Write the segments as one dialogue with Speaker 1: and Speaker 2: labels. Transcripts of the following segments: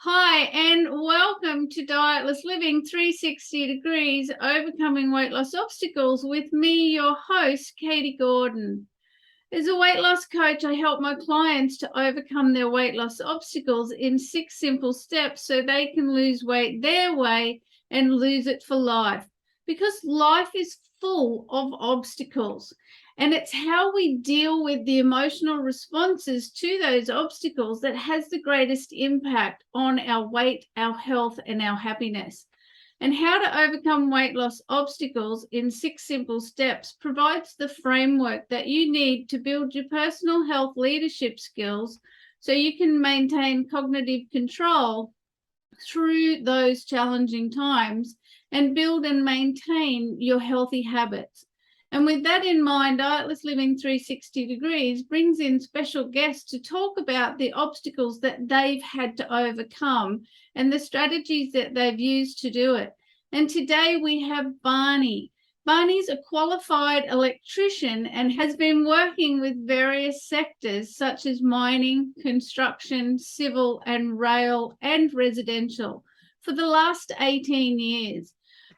Speaker 1: Hi, and welcome to Dietless Living 360 Degrees, Overcoming Weight Loss Obstacles with me, your host, Katie Gordon. As a weight loss coach, I help my clients to overcome their weight loss obstacles in 6 simple steps so they can lose weight their way and lose it for life. Because life is full of obstacles, and it's how we deal with the emotional responses to those obstacles that has the greatest impact on our weight, our health, and our happiness. And how to overcome weight loss obstacles in 6 simple steps provides the framework that you need to build your personal health leadership skills so you can maintain cognitive control through those challenging times and build and maintain your healthy habits. And with that in mind, Dietless Living 360 Degrees brings in special guests to talk about the obstacles that they've had to overcome and the strategies that they've used to do it. And today we have Barney. Barney's a qualified electrician and has been working with various sectors such as mining, construction, civil and rail and residential for the last 18 years.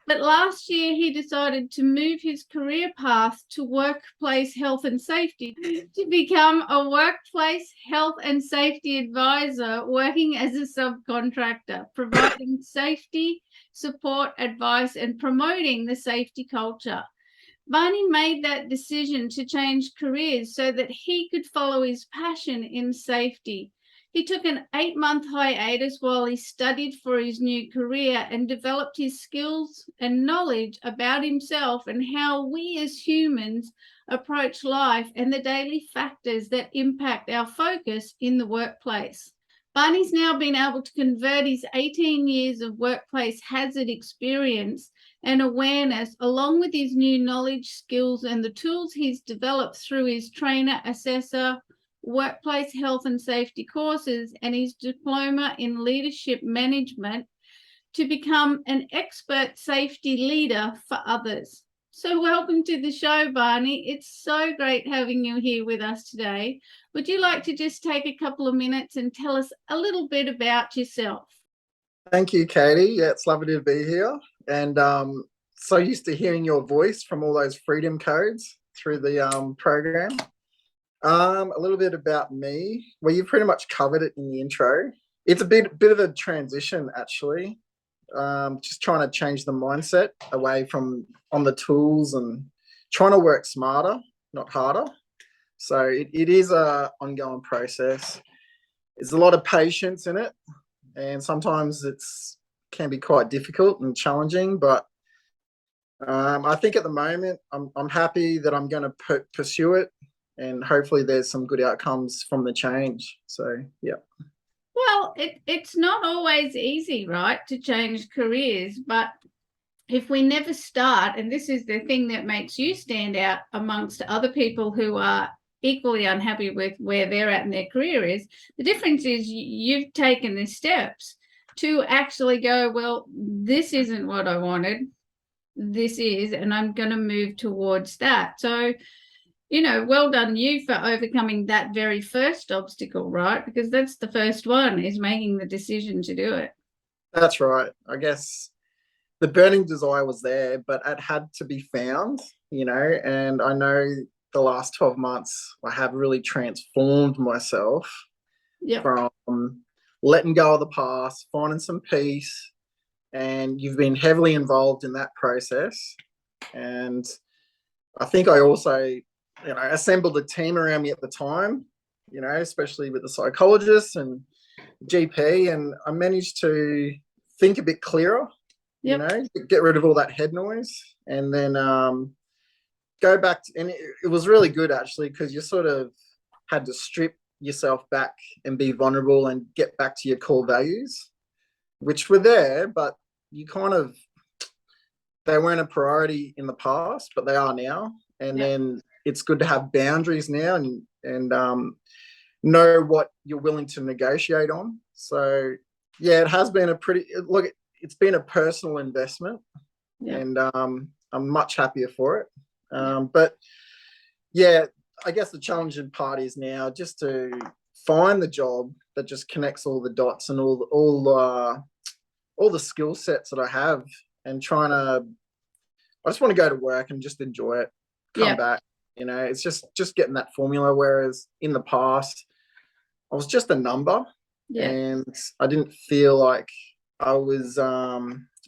Speaker 1: But last year he decided to move his career path to workplace health and safety to become a workplace health and safety advisor working as a subcontractor, providing safety, support, advice, and promoting the safety culture. Barney made that decision to change careers so that he could follow his passion in safety. He took an 8-month hiatus while he studied for his new career and developed his skills and knowledge about himself and how we as humans approach life and the daily factors that impact our focus in the workplace. Barney's now been able to convert his 18 years of workplace hazard experience and awareness, along with his new knowledge, skills, and the tools he's developed through his trainer, assessor, workplace health and safety courses, and his diploma in leadership management to become an expert safety leader for others. So welcome to the show, Barney. It's so great having you here with us today. Would you like to just take a couple of minutes and tell us a little bit about yourself?
Speaker 2: Thank you, Katie. Yeah, it's lovely to be here. And so used to hearing your voice from all those freedom codes through the program. A little bit about me. Well, you pretty much covered it in the intro. It's a bit of a transition, actually. Just trying to change the mindset away from on the tools and trying to work smarter, not harder. So it is a ongoing process. There's a lot of patience in it, and sometimes it's can be quite difficult and challenging. But I think at the moment I'm happy that I'm going to pursue it, and hopefully there's some good outcomes from the change. So yeah.
Speaker 1: Well, it's not always easy, right, to change careers, but if we never start, and this is the thing that makes you stand out amongst other people who are equally unhappy with where they're at in their career, is the difference is you've taken the steps to actually go, well, this isn't what I wanted, this is, and I'm going to move towards that. So well done you for overcoming that very first obstacle, right? Because that's the first one, is making the decision to do it.
Speaker 2: That's right. I guess the burning desire was there, but it had to be found, and I know the last 12 months I have really transformed myself from letting go of the past, finding some peace, and you've been heavily involved in that process. And I think I also assembled a team around me at the time, especially with the psychologist and GP, and I managed to think a bit clearer, get rid of all that head noise, and then go back and it was really good, actually, because you sort of had to strip yourself back and be vulnerable and get back to your core values, which were there, but they weren't a priority in the past, but they are now. And then it's good to have boundaries now and know what you're willing to negotiate on. So yeah, it has been it's been a personal investment, and I'm much happier for it. But yeah, I guess the challenging part is now just to find the job that just connects all the dots and all the skill sets that I have, and I just want to go to work and just enjoy it, come back. It's just getting that formula. Whereas in the past, I was just a number, and I didn't feel like I was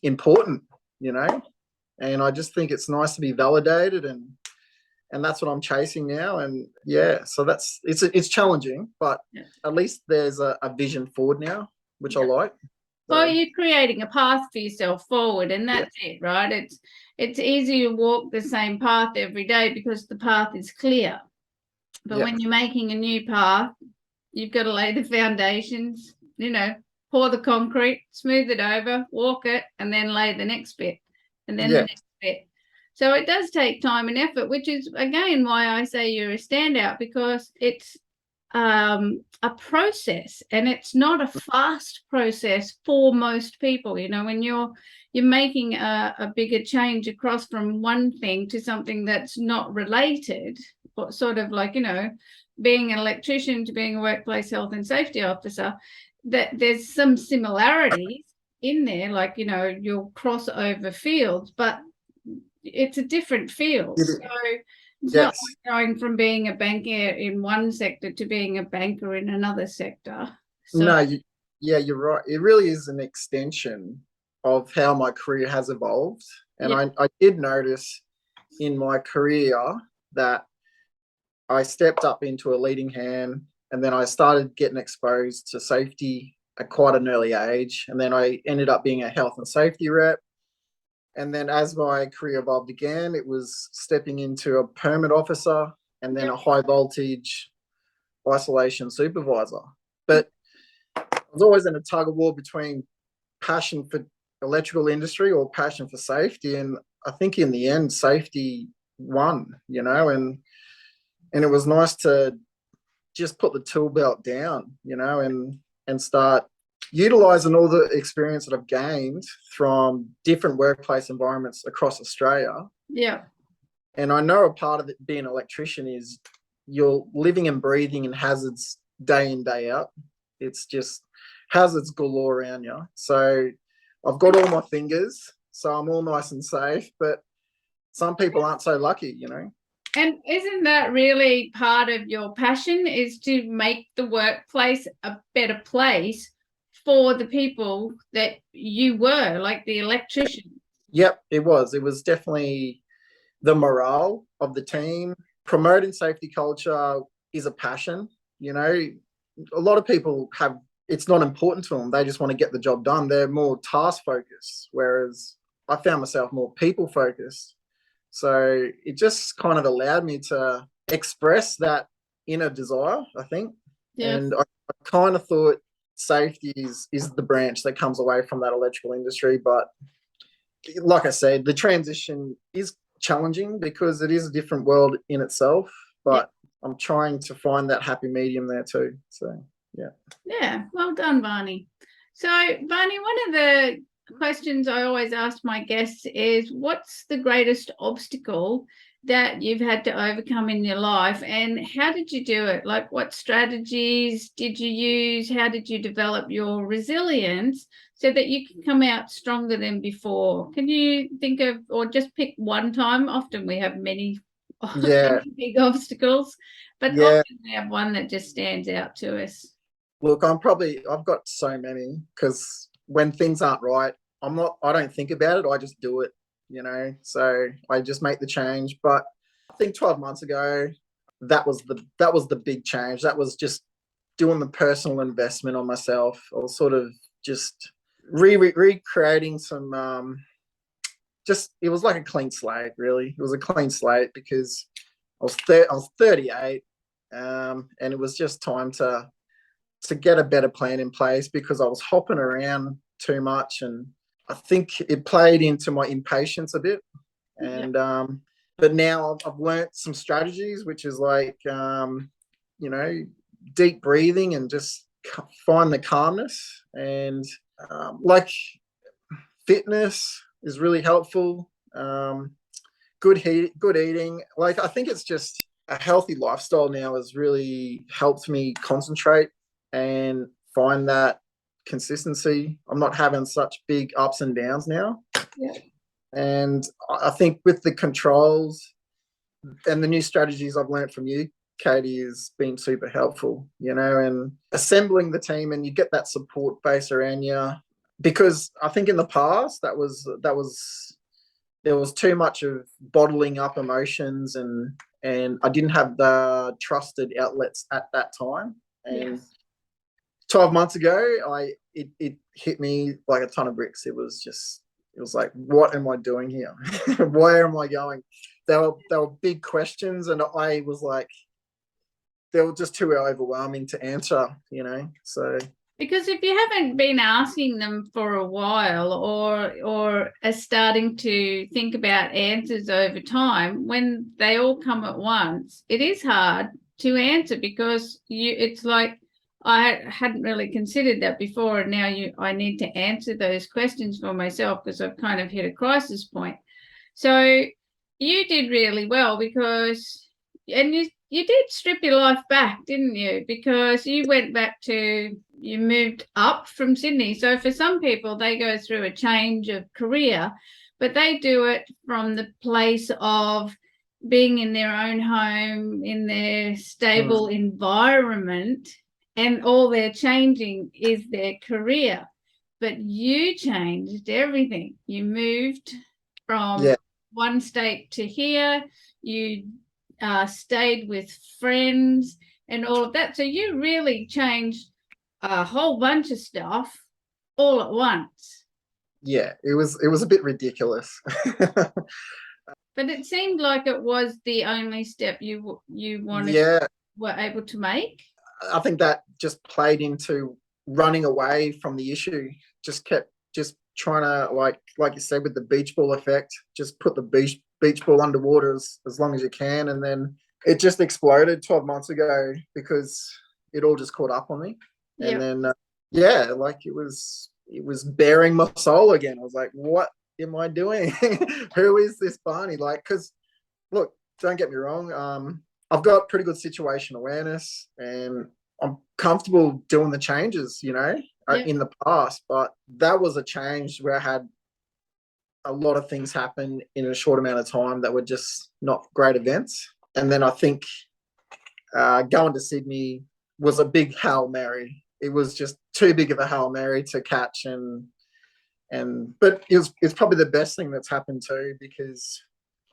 Speaker 2: important, and I just think it's nice to be validated, and that's what I'm chasing now. And so it's challenging, but at least there's a vision forward now, which I like.
Speaker 1: Well, you're creating a path for yourself forward, and that's it, right? It's easy to walk the same path every day because the path is clear. But when you're making a new path, you've got to lay the foundations, pour the concrete, smooth it over, walk it, and then lay the next bit, and then the next bit. So it does take time and effort, which is, again, why I say you're a standout, because it's a process, and it's not a fast process for most people. When you're making a bigger change across from one thing to something that's not related, but sort of like, being an electrician to being a workplace health and safety officer, that there's some similarities in there, like, you'll cross over fields, but it's a different field. So it's not like going from being a banker in one sector to being a banker in another sector. So,
Speaker 2: no, you're right. It really is an extension of how my career has evolved. And I did notice in my career that I stepped up into a leading hand, and then I started getting exposed to safety at quite an early age. And then I ended up being a health and safety rep. And then as my career evolved again, it was stepping into a permit officer, and then a high voltage isolation supervisor. But I was always in a tug of war between passion for electrical industry or passion for safety. And I think in the end, safety won, and it was nice to just put the tool belt down, and start utilizing all the experience that I've gained from different workplace environments across Australia.
Speaker 1: Yeah.
Speaker 2: And I know a part of it being an electrician is you're living and breathing in hazards day in, day out. It's just hazards galore around you. So I've got all my fingers, so I'm all nice and safe, but some people aren't so lucky,
Speaker 1: And isn't that really part of your passion, is to make the workplace a better place for the people that you were, like the electrician?
Speaker 2: Yep, it was. It was definitely the morale of the team. Promoting safety culture is a passion. A lot of people it's not important to them. They just want to get the job done. They're more task focused, whereas I found myself more people focused. So it just kind of allowed me to express that inner desire, I think. Yeah. And I kind of thought safety is the branch that comes away from that electrical industry. But like I said, the transition is challenging because it is a different world in itself. But I'm trying to find that happy medium there too. So, yeah.
Speaker 1: Yeah, well done, Barney. So, Barney, one of the questions I always ask my guests is, what's the greatest obstacle that you've had to overcome in your life, and how did you do it? Like, what strategies did you use? How did you develop your resilience so that you can come out stronger than before? Can you think of, or just pick one time? Often we have many big obstacles, but often we have one that just stands out to us.
Speaker 2: Look, I've got so many, because when things aren't right, I don't think about it. I just do it, so I just make the change. But I think 12 months ago, that was the big change. That was just doing the personal investment on myself. I was sort of just recreating some, it was like a clean slate, really. It was a clean slate because I was 38, and it was just time to get a better plan in place, because I was hopping around too much, and I think it played into my impatience a bit. And but now I've learnt some strategies, which is like deep breathing and just find the calmness, and like fitness is really helpful. Good eating. Like, I think it's just a healthy lifestyle now has really helped me concentrate and find that consistency. I'm not having such big ups and downs now.
Speaker 1: Yeah.
Speaker 2: And I think with the controls and the new strategies I've learned from you, Katie, has been super helpful, and assembling the team, and you get that support base around you. Because I think in the past there was too much of bottling up emotions, and I didn't have the trusted outlets at that time. And
Speaker 1: Yes.
Speaker 2: 12 months ago, it hit me like a ton of bricks. It was like, what am I doing here? Where am I going? There were big questions, and I was like, they were just too overwhelming to answer, So
Speaker 1: Because if you haven't been asking them for a while, or are starting to think about answers over time, when they all come at once, it is hard to answer, because it's like, I hadn't really considered that before, and now I need to answer those questions for myself, because I've kind of hit a crisis point. So you did really well, because, and you did strip your life back, didn't you? Because you moved up from Sydney. So for some people, they go through a change of career, but they do it from the place of being in their own home, in their stable environment, and all they're changing is their career. But you changed everything. You moved from one state to here. You stayed with friends and all of that. So you really changed a whole bunch of stuff all at once.
Speaker 2: Yeah, it was a bit ridiculous.
Speaker 1: But it seemed like it was the only step you were able to make.
Speaker 2: I think that just played into running away from the issue. Just trying to, like you said, with the beach ball effect, just put the beach ball underwater as long as you can, and then it just exploded 12 months ago because it all just caught up on me. And then it was bearing my soul again. I was like, what am I doing? Who is this Barney? Like, because look, don't get me wrong, I've got pretty good situation awareness, and I'm comfortable doing the changes, in the past. But that was a change where I had a lot of things happen in a short amount of time that were just not great events. And then I think going to Sydney was a big Hail Mary. It was just too big of a Hail Mary to catch, but it's probably the best thing that's happened too, because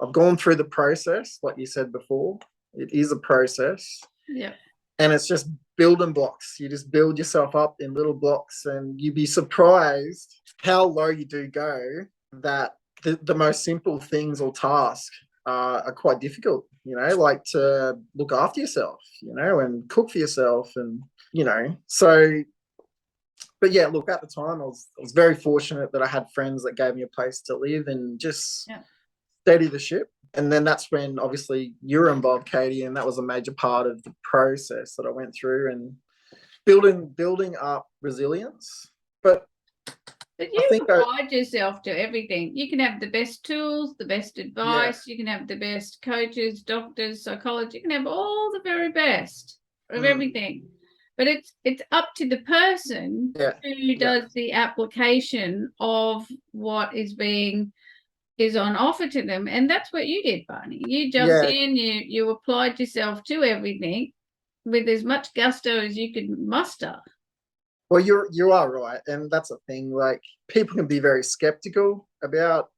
Speaker 2: I've gone through the process, like you said before. It is a process.
Speaker 1: Yeah.
Speaker 2: And it's just building blocks. You just build yourself up in little blocks, and you'd be surprised how low you do go, that the most simple things or tasks are quite difficult, like to look after yourself, and cook for yourself, and, so. But yeah, look, at the time, I was very fortunate that I had friends that gave me a place to live and just steady the ship. And then that's when obviously you were involved, Katie, and that was a major part of the process that I went through, and building up resilience. But
Speaker 1: you applied yourself to everything. You can have the best tools, the best advice. You can have the best coaches, doctors, psychologists. You can have all the very best of everything. But it's up to the person who does the application of what is on offer to them. And that's what you did, Barney. You jumped in, you applied yourself to everything with as much gusto as you could muster.
Speaker 2: Well, you are right. And that's a thing. Like, people can be very skeptical about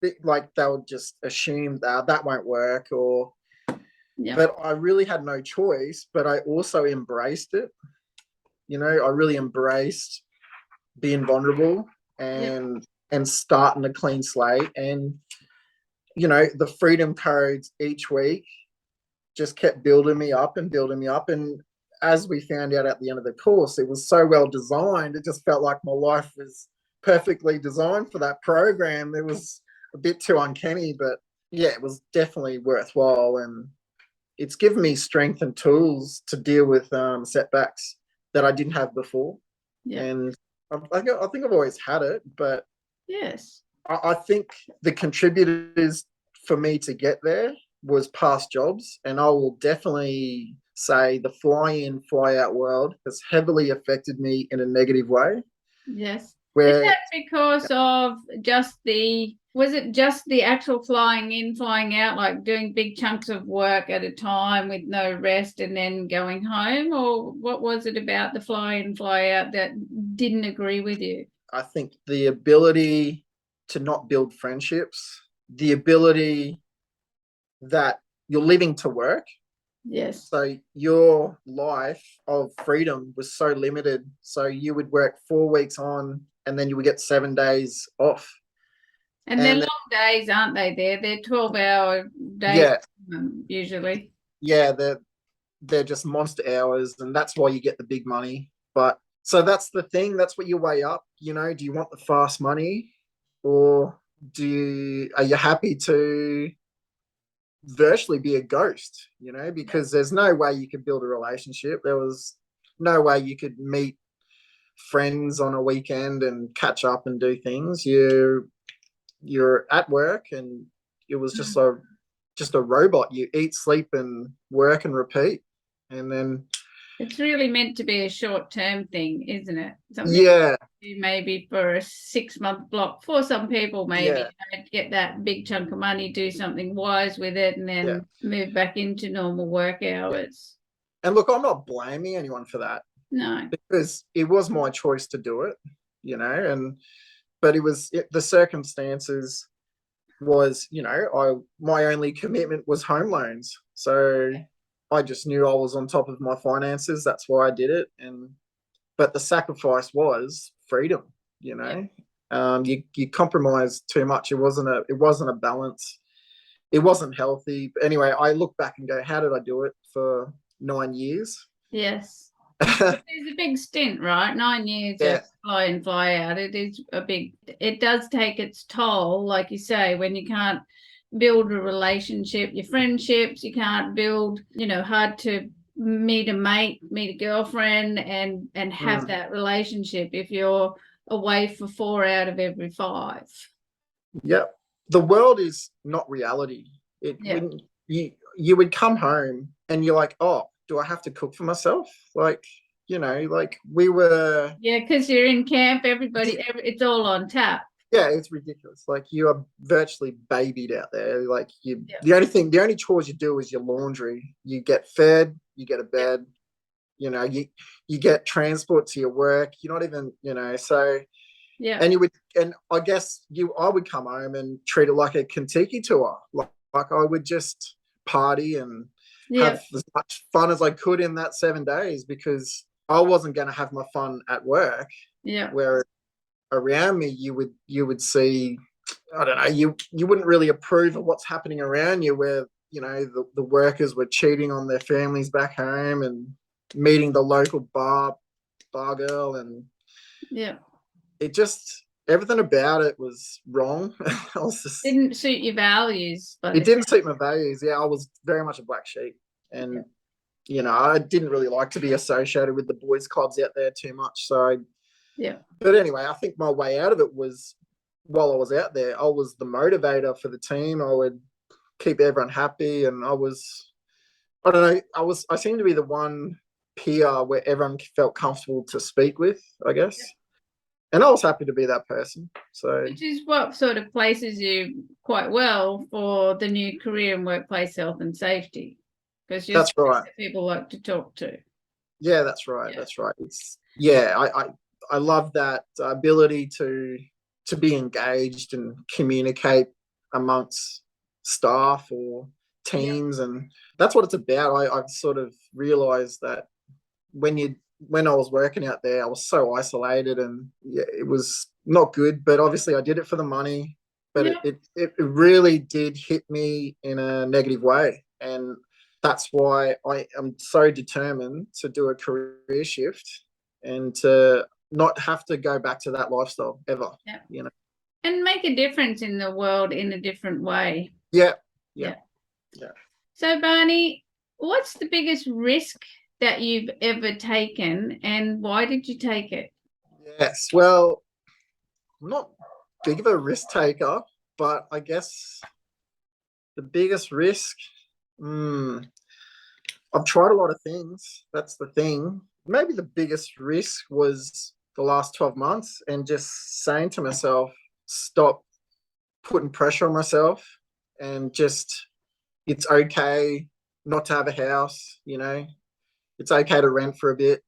Speaker 2: it, like they'll just assume that won't work, or but I really had no choice, but I also embraced it. I really embraced being vulnerable and starting a clean slate. And, the freedom codes each week just kept building me up and building me up. And as we found out at the end of the course, it was so well designed. It just felt like my life was perfectly designed for that program. It was a bit too uncanny, but yeah, it was definitely worthwhile. And it's given me strength and tools to deal with setbacks that I didn't have before. And I think I've always had it, but I think the contributors for me to get there was past jobs, and I will definitely say the fly in, fly out world has heavily affected me in a negative way.
Speaker 1: Yes. Is
Speaker 2: Where
Speaker 1: that because of was it just the actual flying in, flying out, like doing big chunks of work at a time with no rest and then going home? Or what was it about the fly in, fly out that didn't agree with you?
Speaker 2: I think the ability to not build friendships, the ability that you're living to work.
Speaker 1: Yes.
Speaker 2: So your life of freedom was so limited. So you would work 4 weeks on and then you would get 7 days off.
Speaker 1: And they're
Speaker 2: And then,
Speaker 1: long days, aren't they? They're 12-hour days
Speaker 2: yeah,
Speaker 1: usually.
Speaker 2: yeah, they're just monster hours, and that's why you get the big money. But so that's the thing. That's what you weigh up. You know, do you want the fast money, or are you happy to virtually be a ghost? You know, because there's no way you could build a relationship. There was no way you could meet friends on a weekend and catch up and do things. You're at work, and it was just a robot. You eat, sleep, and work and repeat, and then
Speaker 1: It's really meant to be a short-term thing, isn't it? Something
Speaker 2: yeah,
Speaker 1: maybe for a 6-month block. For some people, maybe
Speaker 2: yeah,
Speaker 1: get that big chunk of money, do something wise with it, and
Speaker 2: yeah,
Speaker 1: then move back into normal work
Speaker 2: yeah.
Speaker 1: hours.
Speaker 2: And look, I'm not blaming anyone for that
Speaker 1: No.
Speaker 2: because it was my choice to do it, you know, and but the circumstances was, you know, my only commitment was home loans. So I just knew I was on top of my finances. That's why I did it. But the sacrifice was freedom, you know. You compromised too much. It wasn't a balance. It wasn't healthy. But anyway, I look back and go, how did I do it for 9 years?
Speaker 1: Yes. It's a big stint, right? 9 years of
Speaker 2: Yeah,
Speaker 1: fly in, fly out. It does take its toll, like you say, when you can't build a relationship, your friendships, you can't build, hard to meet a mate, meet a girlfriend and have that relationship if you're away for 4 out of every 5.
Speaker 2: yeah. The world is not reality.
Speaker 1: Yeah.
Speaker 2: When you would come home and you're like, oh, do I have to cook for myself? Like, you know, like we were.
Speaker 1: Yeah, because you're in camp, it's all on tap.
Speaker 2: Yeah, it's ridiculous. Like you are virtually babied out there. Like
Speaker 1: Yeah.
Speaker 2: the only chores you do is your laundry. You get fed, you get a
Speaker 1: Yeah.
Speaker 2: bed, you know, you get transport to your work. You're not even, you know, so
Speaker 1: Yeah.
Speaker 2: and I guess I would come home and treat it like a Kentucky tour. Like I would just party and
Speaker 1: Yeah.
Speaker 2: have as much fun as I could in that 7 days because I wasn't going to have my fun at work.
Speaker 1: Yeah.
Speaker 2: Where around me you would see, I don't know, you wouldn't really approve of what's happening around you where, you know, the workers were cheating on their families back home and meeting the local bar girl, and
Speaker 1: Yeah.
Speaker 2: it just everything about it was wrong.
Speaker 1: Didn't suit your values, but
Speaker 2: It didn't suit my values. Yeah, I was very much a black sheep, and you know, I didn't really like to be associated with the boys clubs out there too much. So
Speaker 1: yeah.
Speaker 2: but anyway, I think my way out of it was while I was out there, I was the motivator for the team. I would keep everyone happy, and I don't know, I seemed to be the one peer where everyone felt comfortable to speak with, I guess. And I was happy to be that person. So
Speaker 1: Which is what sort of places you quite well for the new career in workplace health and safety, because you're
Speaker 2: that's right.
Speaker 1: people like to talk to.
Speaker 2: Yeah, that's right.
Speaker 1: Yeah.
Speaker 2: That's right. I love that ability to be engaged and communicate amongst staff or
Speaker 1: Yeah.
Speaker 2: teams, and that's what it's about. I've sort of realized that when I was working out there, I was so isolated, and yeah, it was not good. But obviously, I did it for the money. But
Speaker 1: Yeah.
Speaker 2: it really did hit me in a negative way, and that's why I am so determined to do a career shift and to not have to go back to that lifestyle ever.
Speaker 1: Yeah.
Speaker 2: You know.
Speaker 1: And make a difference in the world in a different way.
Speaker 2: Yeah.
Speaker 1: Yeah.
Speaker 2: Yeah. Yeah.
Speaker 1: So, Barney, what's the biggest risk that you've ever taken and why did you take it?
Speaker 2: Yes. Well, I'm not big of a risk taker, but I guess the biggest risk. I've tried a lot of things. That's the thing. Maybe the biggest risk was the last 12 months and just saying to myself, stop putting pressure on myself and just, it's okay not to have a house, you know, it's okay to rent for a bit.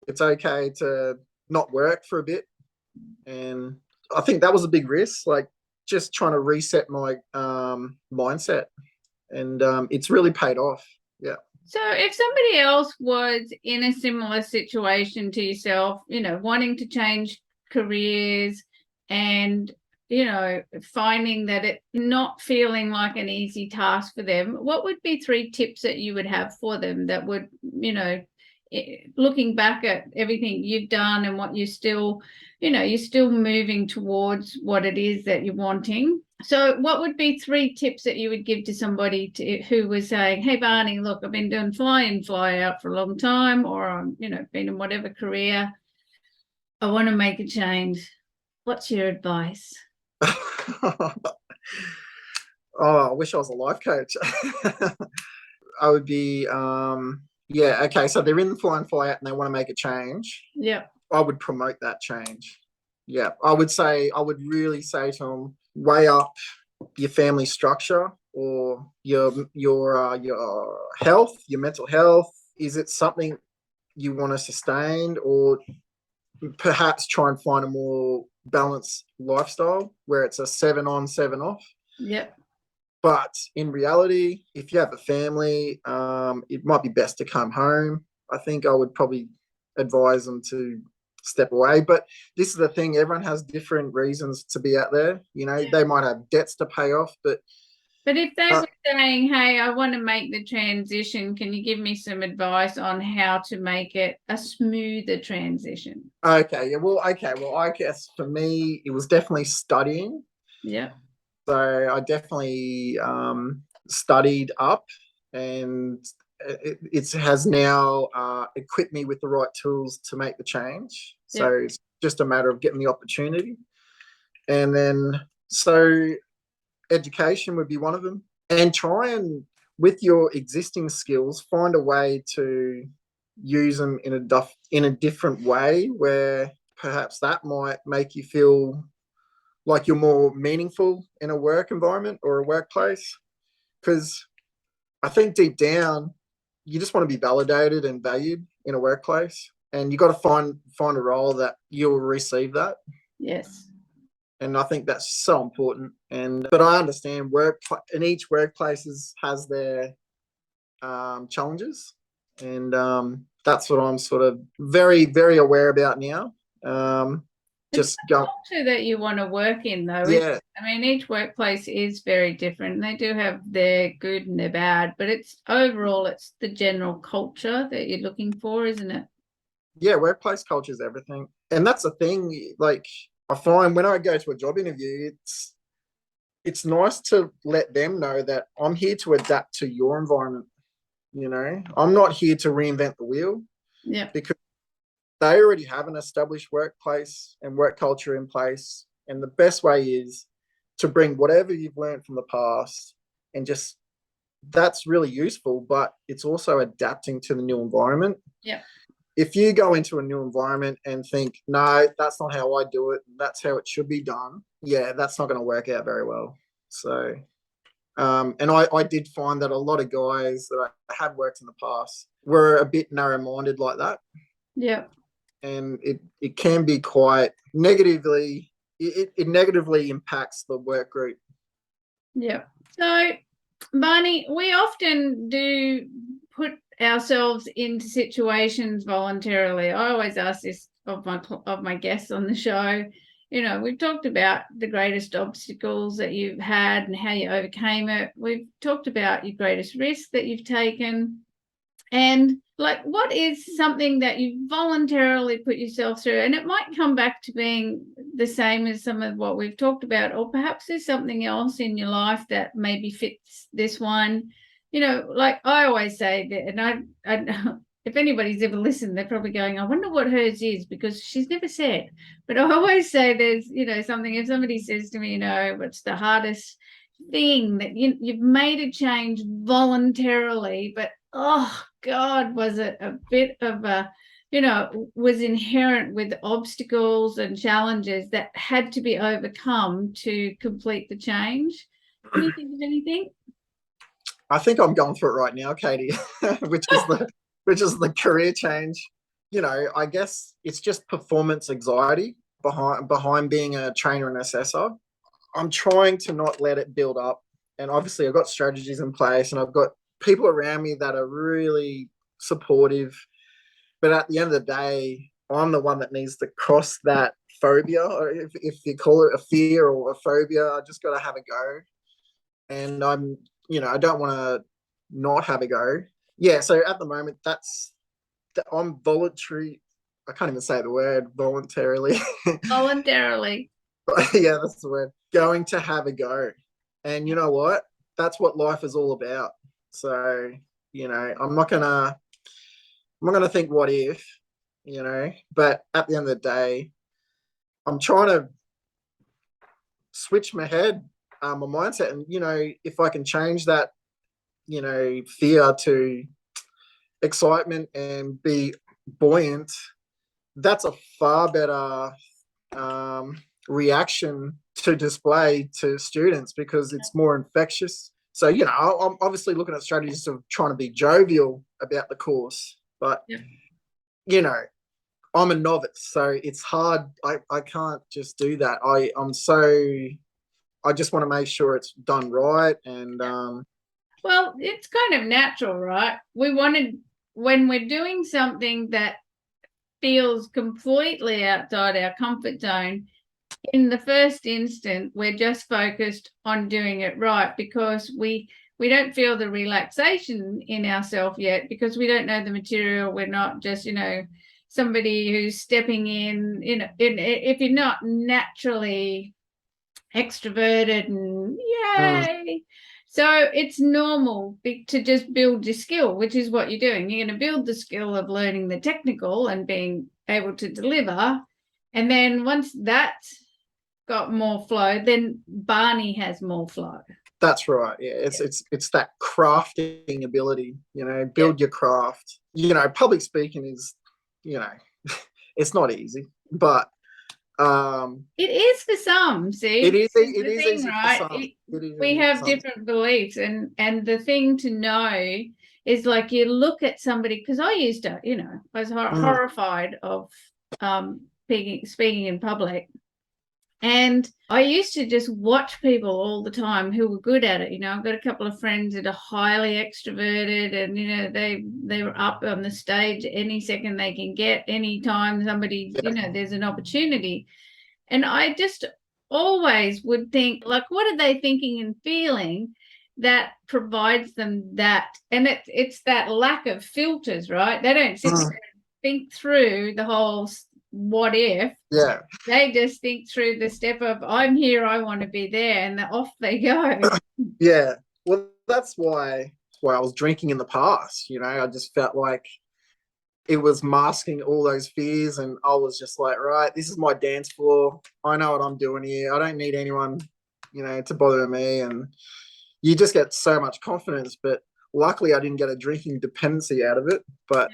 Speaker 2: It's okay to not work for a bit. And I think that was a big risk, like just trying to reset my mindset. And it's really paid off. Yeah.
Speaker 1: So if somebody else was in a similar situation to yourself, wanting to change careers and, finding that it not feeling like an easy task for them, what would be 3 tips that you would have for them that would, looking back at everything you've done and what you're still moving towards what it is that you're wanting? So what would be 3 tips that you would give to somebody who was saying, hey, Barney, look, I've been doing fly in, fly out for a long time, or I'm, been in whatever career. I want to make a change. What's your advice?
Speaker 2: Oh, I wish I was a life coach. I would be, yeah, okay. So they're in the fly and fly out and they want to make a change.
Speaker 1: Yeah.
Speaker 2: I would promote that change. Yeah. I would really say to them, weigh up your family structure or your health, your mental health. Is it something you want to sustain, or perhaps try and find a more balanced lifestyle where it's a 7 on, 7 off?
Speaker 1: Yep.
Speaker 2: But in reality, if you have a family, it might be best to come home. I think I would probably advise them to step away. But this is the thing, everyone has different reasons to be out there. They might have debts to pay off, but
Speaker 1: if they were saying, hey, I want to make the transition, can you give me some advice on how to make it a smoother transition?
Speaker 2: Okay, yeah, well, I guess for me, it was definitely studying.
Speaker 1: Yeah.
Speaker 2: So I definitely studied up, and it has now equipped me with the right tools to make the change. So it's just a matter of getting the opportunity. And then, so education would be one of them. And try and, with your existing skills, find a way to use them in a different way where perhaps that might make you feel like you're more meaningful in a work environment or a workplace. Because I think deep down, you just want to be validated and valued in a workplace, and you got to find a role that you'll receive that.
Speaker 1: Yes.
Speaker 2: And I think that's so important. But I understand and each workplace has their challenges, and that's what I'm sort of very, very aware about now. Just go
Speaker 1: culture that you want to work in, though.
Speaker 2: Yeah.
Speaker 1: I mean, each workplace is very different. They do have their good and their bad, but it's the general culture that you're looking for, isn't it?
Speaker 2: Yeah, workplace culture is everything. And that's the thing, like, I find when I go to a job interview, it's nice to let them know that I'm here to adapt to your environment. I'm not here to reinvent the wheel.
Speaker 1: Yeah.
Speaker 2: Because they already have an established workplace and work culture in place. And the best way is to bring whatever you've learned from the past, and just, that's really useful, but it's also adapting to the new environment.
Speaker 1: Yeah.
Speaker 2: If you go into a new environment and think, no, that's not how I do it, that's how it should be done, yeah, that's not going to work out very well. So, and I did find that a lot of guys that I had worked in the past were a bit narrow-minded like that.
Speaker 1: Yeah.
Speaker 2: And it can be quite negatively, it negatively impacts the work group.
Speaker 1: Yeah. So, Barney, we often do put ourselves into situations voluntarily. I always ask this of my guests on the show. We've talked about the greatest obstacles that you've had and how you overcame it. We've talked about your greatest risk that you've taken. And like, what is something that you voluntarily put yourself through? And it might come back to being the same as some of what we've talked about, or perhaps there's something else in your life that maybe fits this one. Like I always say that, and I if anybody's ever listened, they're probably going, I wonder what hers is, because she's never said. But I always say there's, something, if somebody says to me, what's the hardest thing that you've made a change voluntarily, but oh God, was it a bit of a, was inherent with obstacles and challenges that had to be overcome to complete the change. Can you think of anything?
Speaker 2: I think I'm going through it right now, Katie, which is the career change. I guess it's just performance anxiety behind being a trainer and assessor. I'm trying to not let it build up. And obviously I've got strategies in place and I've got people around me that are really supportive. But at the end of the day, I'm the one that needs to cross that phobia, or if you call it a fear or a phobia. I just got to have a go. And I don't want to not have a go. Yeah. So at the moment, I'm voluntary. I can't even say the word voluntarily.
Speaker 1: Voluntarily.
Speaker 2: Yeah, that's the word. Going to have a go. And you know what? That's what life is all about. So, I'm not gonna think what if, but at the end of the day, I'm trying to switch my head, my mindset, and if I can change that, fear to excitement and be buoyant, that's a far better reaction to display to students because it's more infectious. So, I'm obviously looking at strategies of trying to be jovial about the course, but,
Speaker 1: Yeah.
Speaker 2: you know, I'm a novice, so it's hard. I can't just do that. I just want to make sure it's done right. And
Speaker 1: Well, it's kind of natural, right? When we're doing something that feels completely outside our comfort zone, in the first instant, we're just focused on doing it right because we don't feel the relaxation in ourselves yet because we don't know the material. We're not just, somebody who's stepping in, if you're not naturally extroverted and yay. So it's normal to just build your skill, which is what you're doing. You're going to build the skill of learning the technical and being able to deliver. And then once that's got more flow, then Barney has more flow.
Speaker 2: that's right. Yeah, it's that crafting ability.
Speaker 1: Yeah.
Speaker 2: Build your craft. Public speaking is, you know, it's not easy, but
Speaker 1: It is for some.
Speaker 2: it
Speaker 1: See,
Speaker 2: is
Speaker 1: this is
Speaker 2: it
Speaker 1: the
Speaker 2: is
Speaker 1: thing,
Speaker 2: easy for
Speaker 1: right?
Speaker 2: some. It is
Speaker 1: We
Speaker 2: easy for
Speaker 1: have
Speaker 2: some.
Speaker 1: different beliefs, and the thing to know is like you look at somebody because I used to, I was
Speaker 2: Mm,
Speaker 1: horrified of speaking in public. And I used to just watch people all the time who were good at it. I've got a couple of friends that are highly extroverted and they were up on the stage any second they can get, anytime somebody,
Speaker 2: yeah.
Speaker 1: there's an opportunity. And I just always would think, like, what are they thinking and feeling that provides them that? And it's that lack of filters, right? They don't sit there
Speaker 2: Mm,
Speaker 1: and think through the whole what if.
Speaker 2: yeah.
Speaker 1: They just think through the step of I'm here, I want to be there, and off they go.
Speaker 2: Yeah. Well, that's why I was drinking in the past. I just felt like it was masking all those fears, and I was just like, right, this is my dance floor. I know what I'm doing here. I don't need anyone, to bother me. And you just get so much confidence. But luckily, I didn't get a drinking dependency out of it. But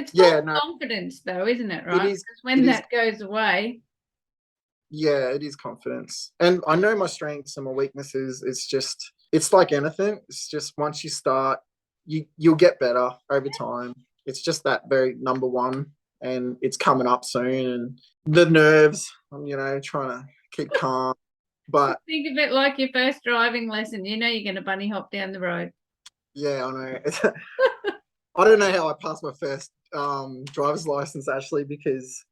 Speaker 1: It's
Speaker 2: yeah,
Speaker 1: called
Speaker 2: no,
Speaker 1: confidence, though, isn't it?
Speaker 2: it
Speaker 1: Right?
Speaker 2: is.
Speaker 1: Because
Speaker 2: It
Speaker 1: when
Speaker 2: is.
Speaker 1: that goes away,
Speaker 2: Yeah, it is confidence. And I know my strengths and my weaknesses. It's like anything. It's just once you start, you'll get better over time. It's just that very number one, and it's coming up soon. And the nerves, I'm, trying to keep calm. But
Speaker 1: think of it like your first driving lesson. You're going to bunny hop down the road.
Speaker 2: yeah, I know. I don't know how I passed my first driver's license actually because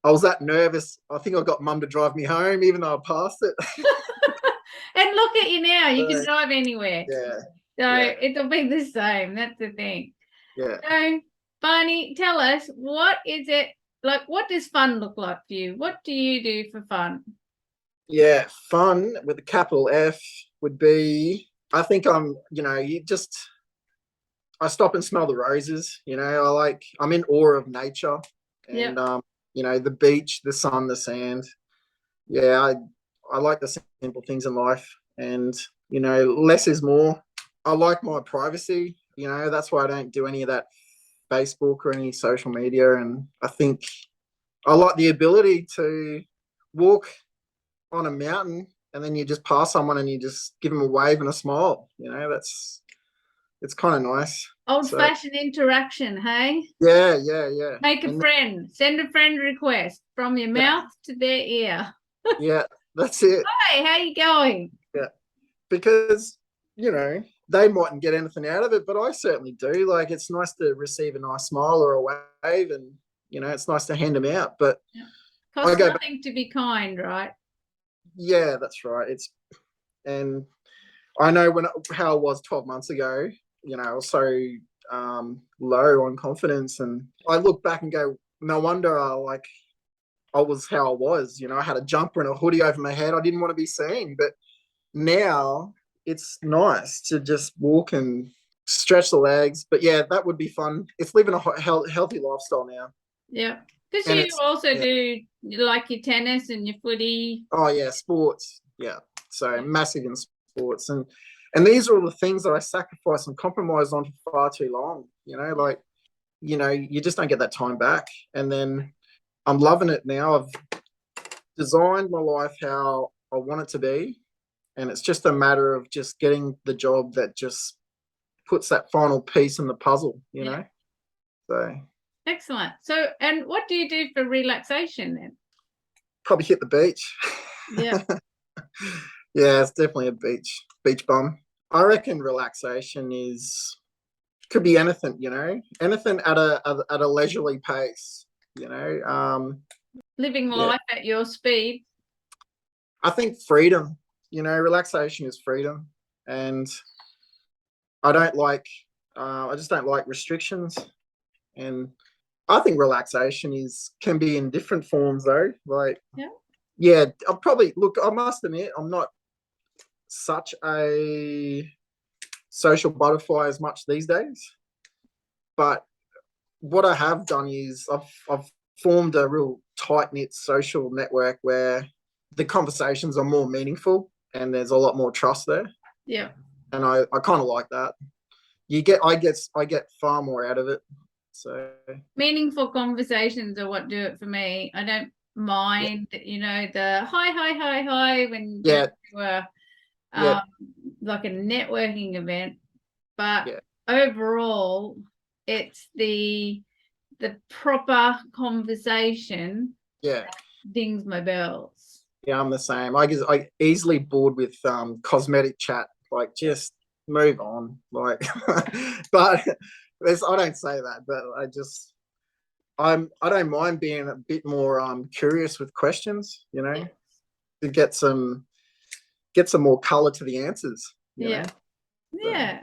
Speaker 2: I was that nervous. I think I got mum to drive me home, even though I passed it.
Speaker 1: And look at you now. You can
Speaker 2: So,
Speaker 1: drive anywhere.
Speaker 2: yeah,
Speaker 1: So
Speaker 2: yeah,
Speaker 1: it'll be the same. That's the thing.
Speaker 2: yeah.
Speaker 1: So, Barney, tell us, what is it like? What does fun look like for you? What do you do for fun?
Speaker 2: Yeah, fun with a capital F would be. I think I stop and smell the roses. I'm in awe of nature,
Speaker 1: Yep.
Speaker 2: and the beach, the sun, the sand. Yeah, I like the simple things in life, and less is more. I like my privacy. You know, that's why I don't do any of that Facebook or any social media. And I think I like the ability to walk on a mountain and then you just pass someone and you just give them a wave and a smile. You know, it's kind of nice. So
Speaker 1: Old-fashioned interaction, hey?
Speaker 2: yeah.
Speaker 1: Make a
Speaker 2: And
Speaker 1: friend. Send a friend request from your
Speaker 2: yeah,
Speaker 1: mouth to their ear.
Speaker 2: yeah, that's it.
Speaker 1: Hey, how you going?
Speaker 2: Yeah, because you know they mightn't get anything out of it, but I certainly do. Like it's nice to receive a nice smile or a wave, and you know it's nice to hand them out. But
Speaker 1: Yeah.
Speaker 2: I
Speaker 1: Costs
Speaker 2: go back,
Speaker 1: nothing to be kind, right?
Speaker 2: yeah, that's right. It's and I know how I was 12 months ago. You know, I was so low on confidence, and I look back and go, no wonder like I was how I was. You know, I had a jumper and a hoodie over my head. I didn't want to be seen, but now it's nice to just walk and stretch the legs. But yeah, that would be fun. It's living a healthy lifestyle now.
Speaker 1: Yeah. Because
Speaker 2: And
Speaker 1: you
Speaker 2: it's,
Speaker 1: also
Speaker 2: yeah.
Speaker 1: do like your tennis and your footy.
Speaker 2: Oh yeah, sports. Yeah. So massive in sports. And these are all the things that I sacrifice and compromise on for far too long. You know, like, you know, you just don't get that time back. And then I'm loving it now. I've designed my life how I want it to be. And it's just a matter of just getting the job that just puts that final piece in the puzzle, you know? So
Speaker 1: Excellent. So, and what do you do for relaxation then?
Speaker 2: probably hit the beach.
Speaker 1: Yeah.
Speaker 2: Yeah, it's definitely a beach bum. I reckon relaxation is could be anything, you know, anything at a leisurely pace, you know.
Speaker 1: Living
Speaker 2: Yeah,
Speaker 1: life at your speed.
Speaker 2: I think freedom, you know, relaxation is freedom, and I don't like, I just don't like restrictions, and I think relaxation is can be in different forms though. Like,
Speaker 1: Yeah.
Speaker 2: yeah, I'll probably look. I must admit, I'm not such a social butterfly as much these days. But what I have done is I've formed a real tight knit social network where the conversations are more meaningful and there's a lot more trust there.
Speaker 1: Yeah.
Speaker 2: And I kind of like that. I get far more out of it. So
Speaker 1: Meaningful conversations are what do it for me. I don't
Speaker 2: yeah,
Speaker 1: mind, the hi when you go
Speaker 2: yeah,
Speaker 1: to a
Speaker 2: yeah,
Speaker 1: like a networking event, but
Speaker 2: yeah,
Speaker 1: overall it's the proper conversation
Speaker 2: yeah.
Speaker 1: dings my bells.
Speaker 2: Yeah, I'm the same. I easily bored with cosmetic chat. Like, just move on. Like, but I don't say that, but I don't mind being a bit more curious with questions. You know, to get some more color to the answers. You
Speaker 1: Yeah.
Speaker 2: know, so,
Speaker 1: Yeah.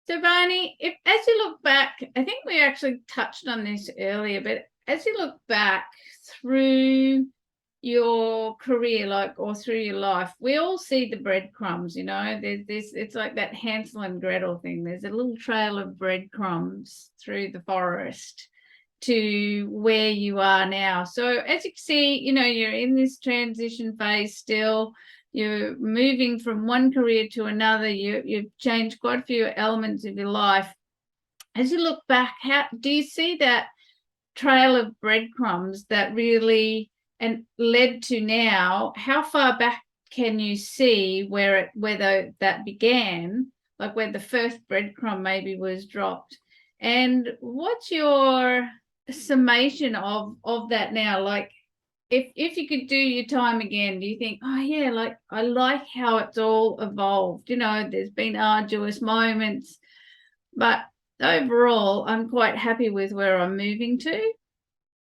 Speaker 1: So Barney, if as you look back, I think we actually touched on this earlier, but as you look back through your career, like, or through your life, we all see the breadcrumbs, there's this, it's like that Hansel and Gretel thing. There's a little trail of breadcrumbs through the forest to where you are now. So as you can see, you're in this transition phase still. You're moving from one career to another. You've changed quite a few elements of your life. As you look back, how do you see that trail of breadcrumbs that really and led to now? How far back can you see whether that began, like where the first breadcrumb maybe was dropped? And what's your summation of that now? Like, if you could do your time again, do you think, oh yeah, like I like how it's all evolved? There's been arduous moments, but overall, I'm quite happy with where I'm moving to.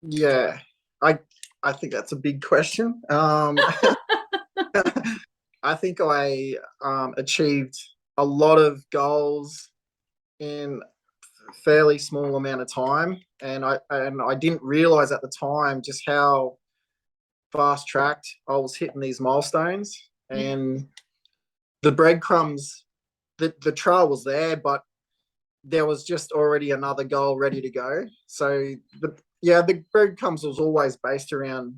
Speaker 2: yeah. I I think that's a big question. I think I achieved a lot of goals in fairly small amount of time, and I didn't realize at the time just how fast tracked I was hitting these milestones.
Speaker 1: Yeah.
Speaker 2: And the breadcrumbs, the trail was there, but there was just already another goal ready to go. So the breadcrumbs was always based around,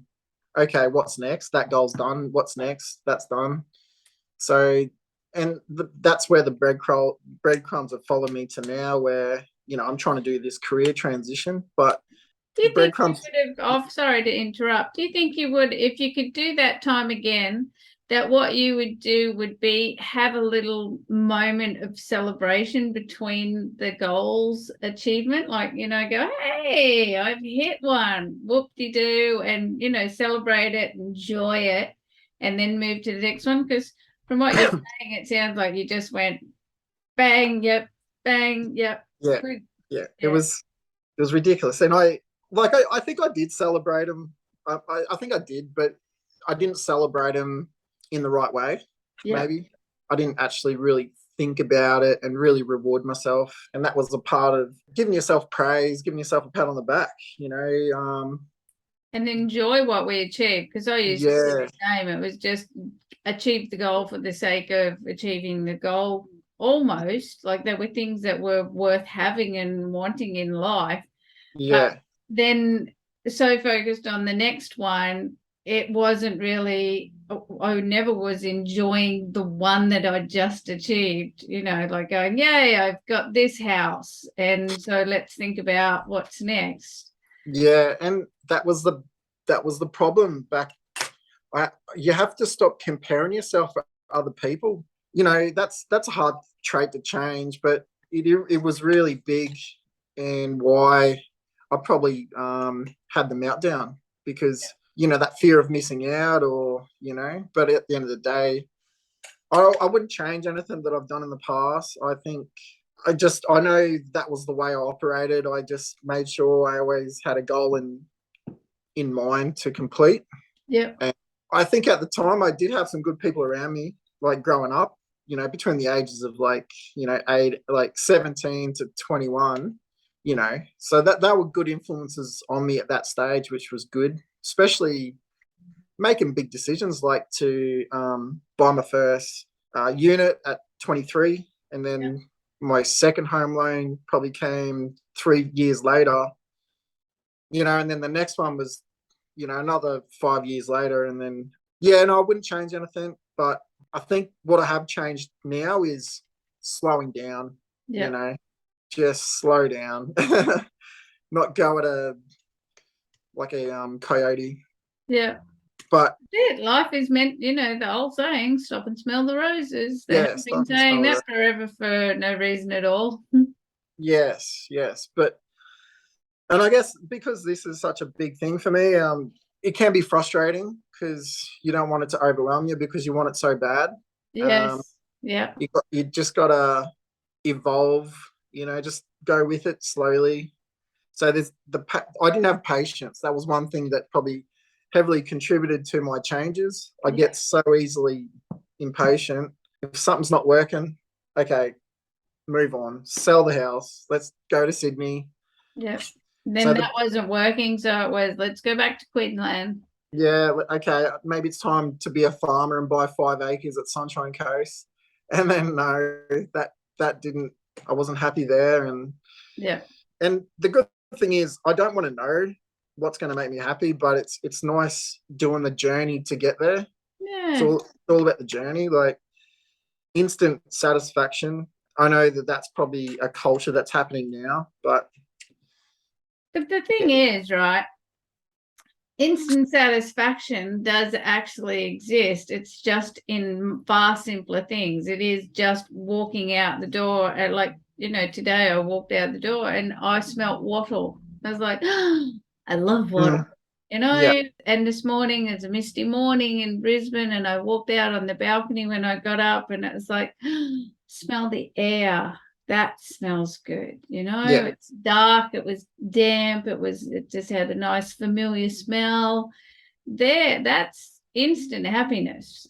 Speaker 2: okay, what's next? That goal's done. What's next? That's done. So and that's where the breadcrumbs have followed me to now, where I'm trying to do this career transition, but
Speaker 1: Do
Speaker 2: the
Speaker 1: you think you
Speaker 2: breadcrumbs.
Speaker 1: would have, oh, sorry to interrupt. Do you think you would, if you could do that time again, that what you would do would be have a little moment of celebration between the goals achievement? Like, go, hey, I've hit one, whoop-de-doo, and, celebrate it, enjoy it, and then move to the next one? Because from what you're saying, it sounds like you just went bang, yep, bang, yep.
Speaker 2: Yeah,
Speaker 1: Good.
Speaker 2: yeah, it
Speaker 1: Yeah.
Speaker 2: was ridiculous, and I think I did celebrate them. I think I did, but I didn't celebrate them in the right way.
Speaker 1: Yeah.
Speaker 2: Maybe I didn't actually really think about it and really reward myself, and that was a part of giving yourself praise, giving yourself a pat on the back.
Speaker 1: And enjoy what we achieved, because I used to say
Speaker 2: Yeah,
Speaker 1: the same. It was just achieve the goal for the sake of achieving the goal, almost like there were things that were worth having and wanting in life, but
Speaker 2: yeah,
Speaker 1: then so focused on the next one, it wasn't really, I never was enjoying the one that I just achieved, like going, yay, I've got this house, and so let's think about what's next.
Speaker 2: yeah, and that was the problem back. You have to stop comparing yourself with other people. That's a hard trait to change, but it was really big, and why I probably had the meltdown, because that fear of missing out, or But at the end of the day, I wouldn't change anything that I've done in the past. I think I know that was the way I operated. I just made sure I always had a goal in mind to complete.
Speaker 1: Yep.
Speaker 2: And I think at the time I did have some good people around me, like growing up, between the ages of like 17 to 21, so that were good influences on me at that stage, which was good, especially making big decisions like to buy my first unit at 23, and then my second home loan probably came 3 years later, and then the next one was another 5 years later. And then, yeah, no, I wouldn't change anything. But I think what I have changed now is slowing down,
Speaker 1: Yeah.
Speaker 2: just slow down, not go at a coyote.
Speaker 1: Yeah.
Speaker 2: But
Speaker 1: Life is meant, the old saying, stop and smell the roses. They
Speaker 2: yeah,
Speaker 1: haven't been
Speaker 2: stop and
Speaker 1: saying
Speaker 2: smell
Speaker 1: that
Speaker 2: it.
Speaker 1: forever for no reason at all.
Speaker 2: Yes, yes. And I guess because this is such a big thing for me, it can be frustrating because you don't want it to overwhelm you because you want it so bad. Um,
Speaker 1: Yes. Yeah.
Speaker 2: you just gotta evolve, just go with it slowly. So I didn't have patience. That was one thing that probably heavily contributed to my changes. I
Speaker 1: Yeah.
Speaker 2: get so easily impatient. If something's not working, okay, move on, sell the house, let's go to Sydney.
Speaker 1: Yeah.
Speaker 2: So
Speaker 1: Then that wasn't working. So it was, let's go back to Queensland.
Speaker 2: yeah, okay, maybe it's time to be a farmer and buy 5 acres at Sunshine Coast. And then no, that didn't. I wasn't happy there,
Speaker 1: Yeah.
Speaker 2: and the good thing is I don't want to know what's going to make me happy, but it's nice doing the journey to get there.
Speaker 1: Yeah.
Speaker 2: It's all about the journey, like instant satisfaction. I know that that's probably a culture that's happening now, but
Speaker 1: The thing
Speaker 2: yeah,
Speaker 1: is, right? Instant satisfaction does actually exist. It's just in far simpler things. It is just walking out the door at, like, today I walked out the door and I smelt wattle. I was like, oh, I love wattle.
Speaker 2: mm, yeah,
Speaker 1: And this morning it's a misty morning in Brisbane, and I walked out on the balcony when I got up, and it was like, smell the air. That smells good.
Speaker 2: yeah.
Speaker 1: It's dark, it was damp, it just had a nice familiar smell. That's instant happiness.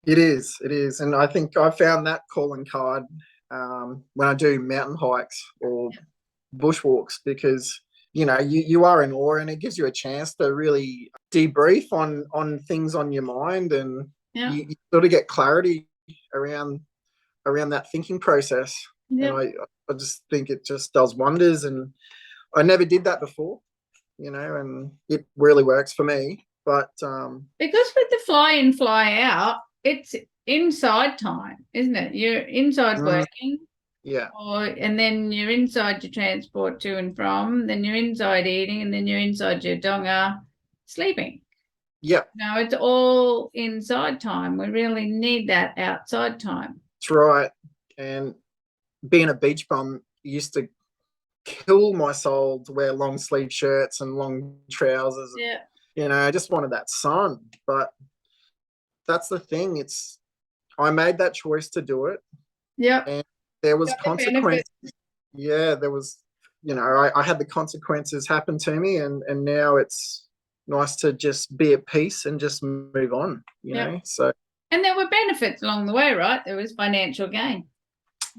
Speaker 2: It is, and I think I found that calling card when I do mountain hikes or bushwalks, because you are in awe, and it gives you a chance to really debrief on things on your mind, and
Speaker 1: Yeah.
Speaker 2: you sort of get clarity around that thinking process. And
Speaker 1: Yeah.
Speaker 2: I just think it just does wonders, and I never did that before, and it really works for me. But
Speaker 1: Because with the fly in, fly out, inside time, isn't it? You're inside working,
Speaker 2: Yeah.
Speaker 1: and then you're inside your transport to and from, then you're inside eating, and then you're inside your donga sleeping.
Speaker 2: Yeah.
Speaker 1: No, it's all inside time. We really need that outside time.
Speaker 2: That's right. And being a beach bum used to kill my soul to wear long sleeve shirts and long trousers.
Speaker 1: Yeah.
Speaker 2: You know, I just wanted that sun. But that's the thing. I made that choice to do it.
Speaker 1: Yep.
Speaker 2: And there was
Speaker 1: Got the
Speaker 2: consequences. Yeah, there was, I had the consequences happen to me, and now it's nice to just be at peace and just move on,
Speaker 1: Yep.
Speaker 2: know. So
Speaker 1: and there were benefits along the way, right? There was financial gain.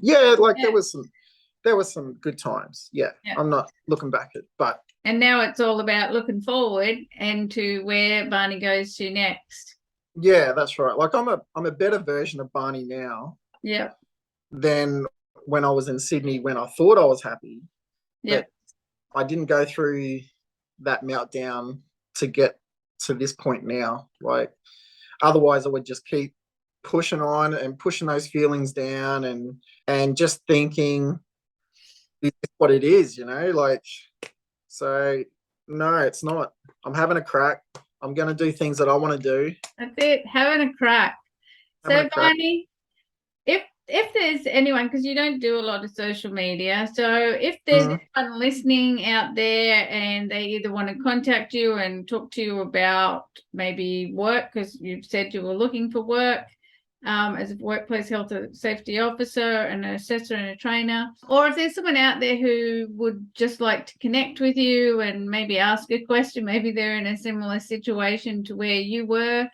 Speaker 2: yeah, like there was some good times. Yeah. I'm not looking back at, but
Speaker 1: and now it's all about looking forward and to where Barney goes to next.
Speaker 2: Yeah, that's right. Like I'm a better version of Barney now.
Speaker 1: Yeah.
Speaker 2: Than when I was in Sydney when I thought I was happy.
Speaker 1: Yeah.
Speaker 2: But I didn't go through that meltdown to get to this point now. Like otherwise I would just keep pushing on and pushing those feelings down and just thinking this is what it is, like so no, it's not. I'm having a crack. I'm gonna do things that I want to do.
Speaker 1: That's it, having a crack. So Barney, if there's anyone, because you don't do a lot of social media, so if there's anyone listening out there and they either want to contact you and talk to you about maybe work, because you've said you were looking for work as a workplace health and safety officer, an assessor and a trainer, or if there's someone out there who would just like to connect with you and maybe ask a question, maybe they're in a similar situation to where you were,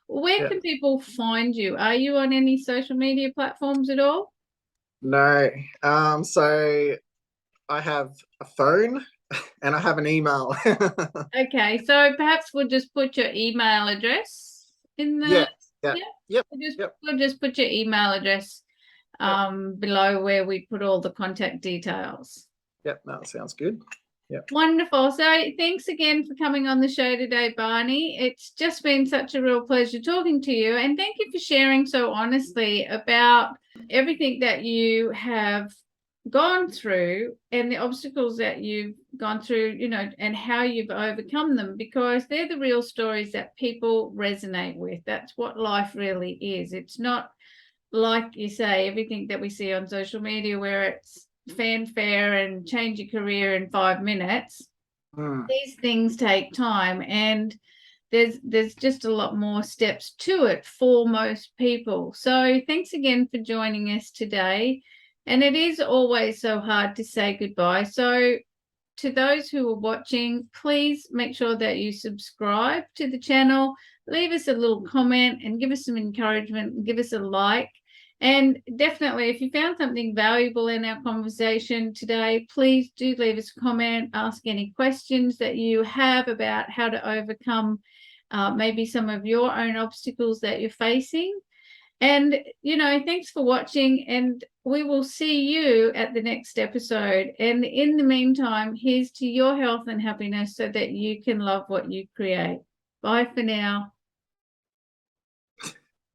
Speaker 1: where can people find you? Are you on any social media platforms at all?
Speaker 2: No. So I have a phone and I have an email.
Speaker 1: Okay, so perhaps we'll just put your email address in the We'll just put your email address below where we put all the contact details.
Speaker 2: Yep, that sounds good. Yep.
Speaker 1: Wonderful. So thanks again for coming on the show today, Barney. It's just been such a real pleasure talking to you, and thank you for sharing so honestly about everything that you have gone through and the obstacles that you've gone through, and how you've overcome them, because they're the real stories that people resonate with. That's what life really is. It's not like you say, everything that we see on social media where it's fanfare and change your career in 5 minutes. These things take time, and there's just a lot more steps to it for most people. So thanks again for joining us today. And it is always so hard to say goodbye. So to those who are watching, please make sure that you subscribe to the channel, leave us a little comment and give us some encouragement and give us a like. And definitely, if you found something valuable in our conversation today, please do leave us a comment, ask any questions that you have about how to overcome maybe some of your own obstacles that you're facing. And, thanks for watching, and we will see you at the next episode. And in the meantime, here's to your health and happiness so that you can love what you create. Bye for now.